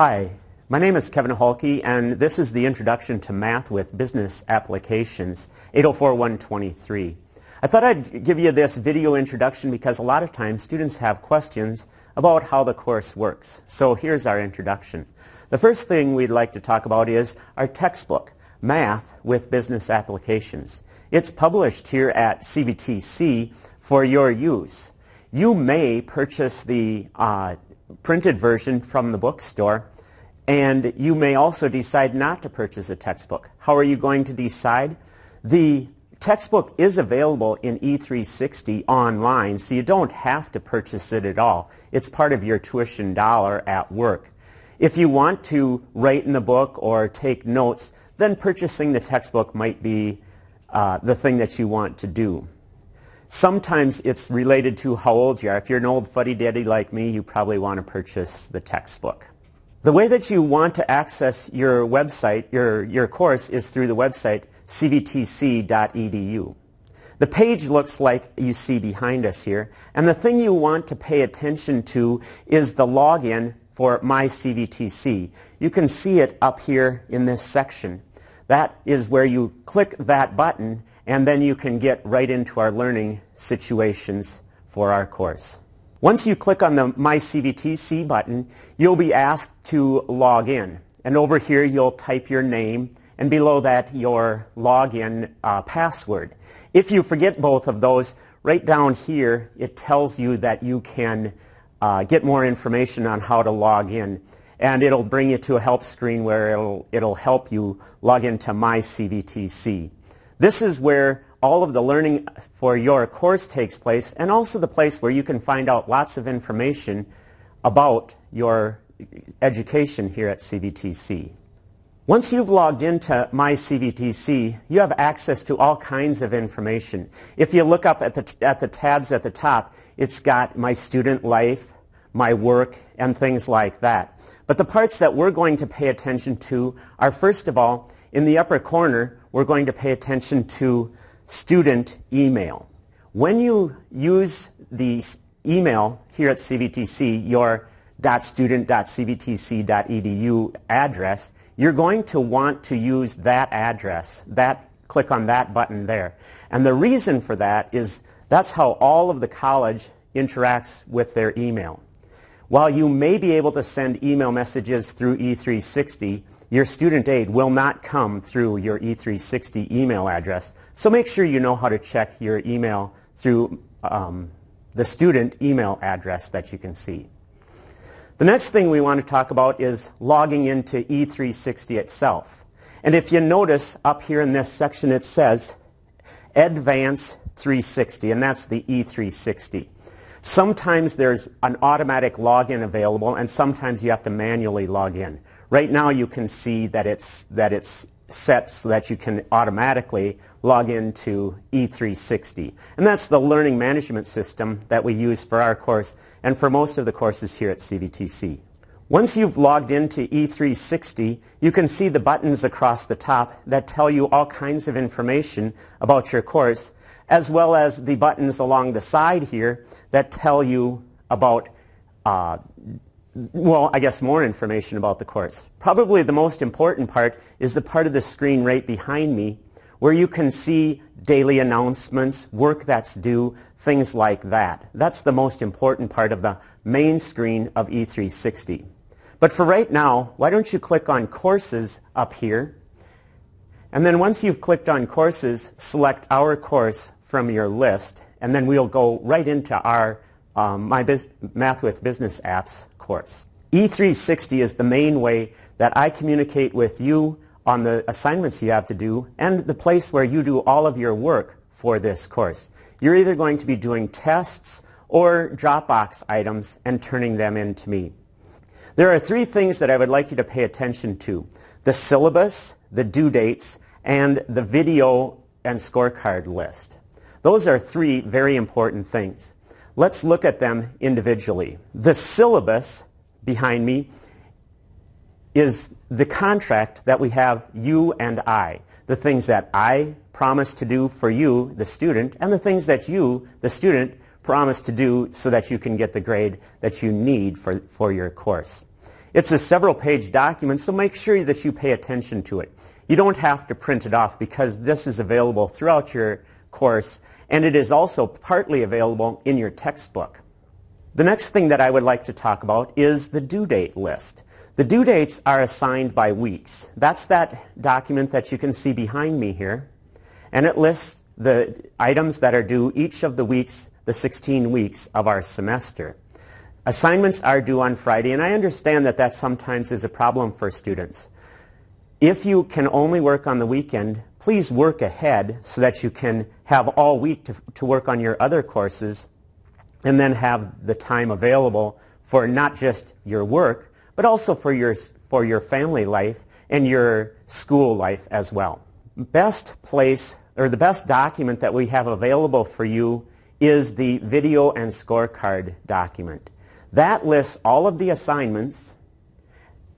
Hi, my name is Kevin Halke, and this is the Introduction to Math with Business Applications, 804-123. I thought I'd give you this video introduction because a lot of times students have questions about how the course works. So here's our introduction. The first thing we'd like to talk about is our textbook, Math with Business Applications. It's published here at CVTC for your use. You may purchase the printed version from the bookstore, and you may also decide not to purchase a textbook. How are you going to decide? The textbook is available in E360 online, so you don't have to purchase it at all. It's part of your tuition dollar at work. If you want to write in the book or take notes, then purchasing the textbook might be the thing that you want to do. Sometimes it's related to how old you are. If you're an old fuddy-duddy like me, you probably want to purchase the textbook. The way that you want to access your website, your course, is through the website cvtc.edu. The page looks like you see behind us here, and the thing you want to pay attention to is the login for My CVTC. You can see it up here in this section. That is where you click that button, and then you can get right into our learning situations for our course. Once you click on the My CVTC button, you'll be asked to log in. And over here you'll type your name, and below that your login password. If you forget both of those, right down here it tells you that you can get more information on how to log in. And it'll bring you to a help screen where it'll help you log into My CVTC. This is where all of the learning for your course takes place, and also the place where you can find out lots of information about your education here at CVTC. Once you've logged into My CVTC, you have access to all kinds of information. If you look up at the tabs at the top, it's got my student life, my work, and things like that. But the parts that we're going to pay attention to are, first of all, in the upper corner, we're going to pay attention to student email. When you use the email here at CVTC, your .student.cvtc.edu address, you're going to want to use that address, click on that button there. And the reason for that is that's how all of the college interacts with their email. While you may be able to send email messages through E360, your student aid will not come through your E360 email address. So make sure you know how to check your email through the student email address that you can see. The next thing we want to talk about is logging into E360 itself. And if you notice up here in this section it says Advance 360, and that's the E360. Sometimes there's an automatic login available, and sometimes you have to manually log in. Right now you can see that it's set so that you can automatically log into E360. And that's the learning management system that we use for our course and for most of the courses here at CVTC. Once you've logged into E360, you can see the buttons across the top that tell you all kinds of information about your course, as well as the buttons along the side here that tell you about well, I guess more information about the course. Probably the most important part is the part of the screen right behind me where you can see daily announcements, work that's due, things like that. That's the most important part of the main screen of E360. But for right now, why don't you click on Courses up here, and then once you've clicked on Courses, select our course from your list, and then we'll go right into our Math with Business Apps course. E360 is the main way that I communicate with you on the assignments you have to do and the place where you do all of your work for this course. You're either going to be doing tests or Dropbox items and turning them in to me. There are three things that I would like you to pay attention to: the syllabus, the due dates, and the video and scorecard list. Those are three very important things. Let's look at them individually. The syllabus behind me is the contract that we have, you and I. The things that I promise to do for you, the student, and the things that you, the student, promise to do so that you can get the grade that you need for your course. It's a several-page document, so make sure that you pay attention to it. You don't have to print it off because this is available throughout your course, and it is also partly available in your textbook. The next thing that I would like to talk about is the due date list. The due dates are assigned by weeks. That's that document that you can see behind me here, and it lists the items that are due each of the weeks, the 16 weeks of our semester. Assignments are due on Friday, and I understand that that sometimes is a problem for students. If you can only work on the weekend, please work ahead so that you can have all week to work on your other courses and then have the time available for not just your work, but also for your family life and your school life as well. Best place, or the best document that we have available for you is the video and scorecard document. That lists all of the assignments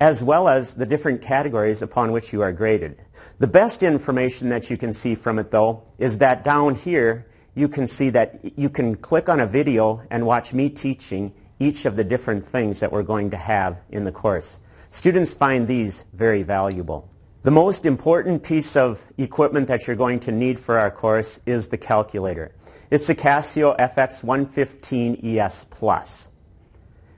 as well as the different categories upon which you are graded. The best information that you can see from it, though, is that down here you can see that you can click on a video and watch me teaching each of the different things that we're going to have in the course. Students find these very valuable. The most important piece of equipment that you're going to need for our course is the calculator. It's the Casio FX115 ES Plus.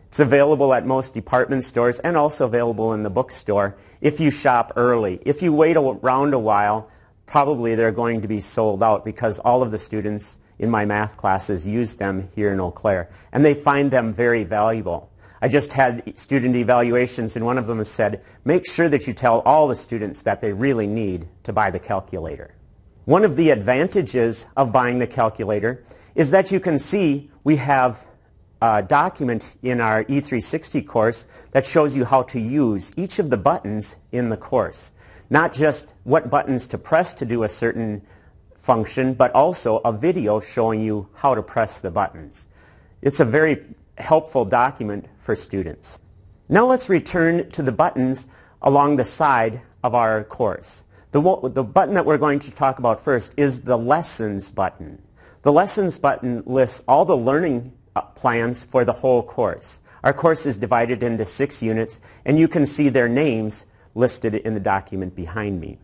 It's available at most department stores and also available in the bookstore if you shop early. If you wait around a while, probably they're going to be sold out because all of the students in my math classes use them here in Eau Claire, and they find them very valuable. I just had student evaluations, and one of them said, make sure that you tell all the students that they really need to buy the calculator. One of the advantages of buying the calculator is that you can see we have a document in our E360 course that shows you how to use each of the buttons in the course. Not just what buttons to press to do a certain function, but also a video showing you how to press the buttons. It's a very helpful document for students. Now let's return to the buttons along the side of our course. The button that we're going to talk about first is the Lessons button. The Lessons button lists all the learning plans for the whole course. Our course is divided into 6 units, and you can see their names listed in the document behind me.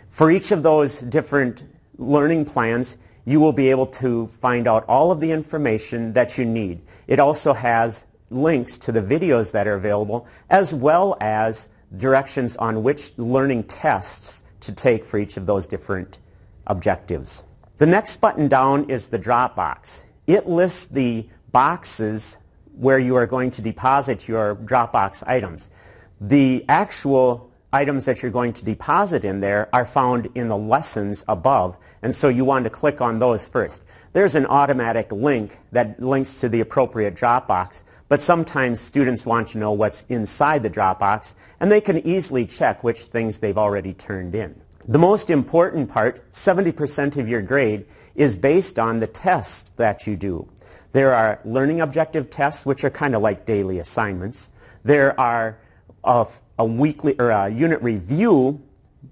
For each of those different learning plans, you will be able to find out all of the information that you need. It also has links to the videos that are available, as well as directions on which learning tests to take for each of those different objectives. The next button down is the drop box. It lists the boxes where you are going to deposit your Dropbox items. The actual items that you're going to deposit in there are found in the lessons above, and so you want to click on those first. There's an automatic link that links to the appropriate Dropbox, but sometimes students want to know what's inside the Dropbox, and they can easily check which things they've already turned in. The most important part, 70% of your grade, is based on the tests that you do. There are learning objective tests, which are kind of like daily assignments. There are a weekly or a unit review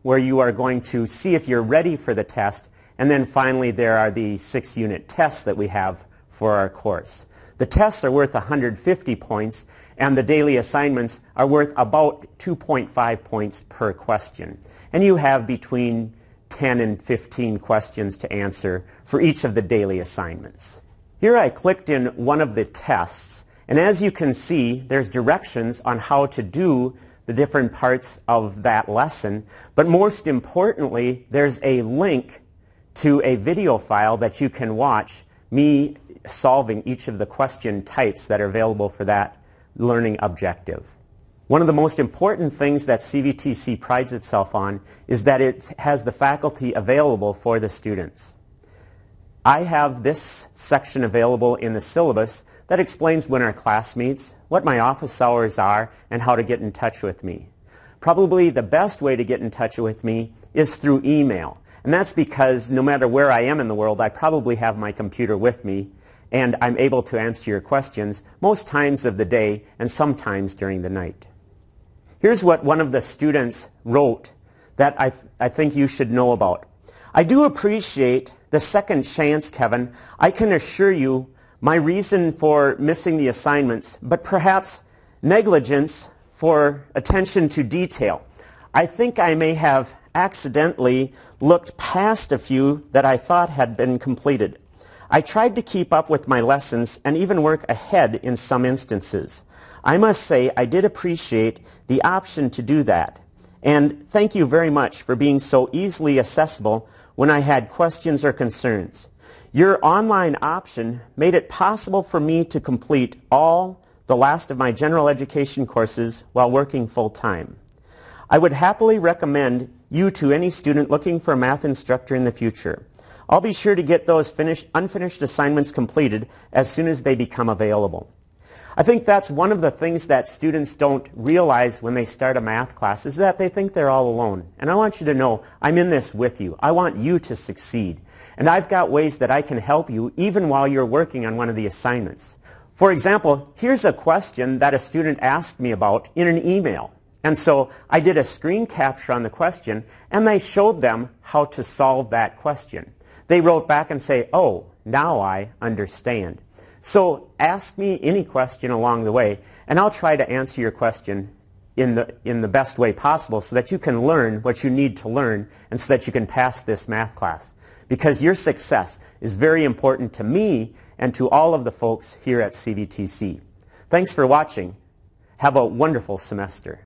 where you are going to see if you're ready for the test, and then finally there are the 6-unit tests that we have for our course. The tests are worth 150 points, and the daily assignments are worth about 2.5 points per question. And you have between 10 and 15 questions to answer for each of the daily assignments. Here I clicked in one of the tests, and as you can see, there's directions on how to do the different parts of that lesson, but most importantly, there's a link to a video file that you can watch me solving each of the question types that are available for that learning objective. One of the most important things that CVTC prides itself on is that it has the faculty available for the students. I have this section available in the syllabus that explains when our class meets, what my office hours are, and how to get in touch with me. Probably the best way to get in touch with me is through email. And that's because no matter where I am in the world, I probably have my computer with me, and I'm able to answer your questions most times of the day and sometimes during the night. Here's what one of the students wrote that I think you should know about. I do appreciate the second chance, Kevin. I can assure you my reason for missing the assignments, but perhaps Negligence for attention to detail. I think I may have accidentally looked past a few that I thought had been completed. I tried to keep up with my lessons and even work ahead in some instances. I must say I did appreciate the option to do that. And thank you very much for being so easily accessible when I had questions or concerns. Your online option made it possible for me to complete all the last of my general education courses while working full-time. I would happily recommend you to any student looking for a math instructor in the future. I'll be sure to get those unfinished assignments completed as soon as they become available. I think that's one of the things that students don't realize when they start a math class is that they think they're all alone. And I want you to know I'm in this with you. I want you to succeed. And I've got ways that I can help you even while you're working on one of the assignments. For example, here's a question that a student asked me about in an email. And so I did a screen capture on the question and I showed them how to solve that question. They wrote back and say, "Oh, now I understand." So ask me any question along the way and I'll try to answer your question in the best way possible so that you can learn what you need to learn and so that you can pass this math class. Because your success is very important to me and to all of the folks here at CVTC. Thanks for watching. Have a wonderful semester.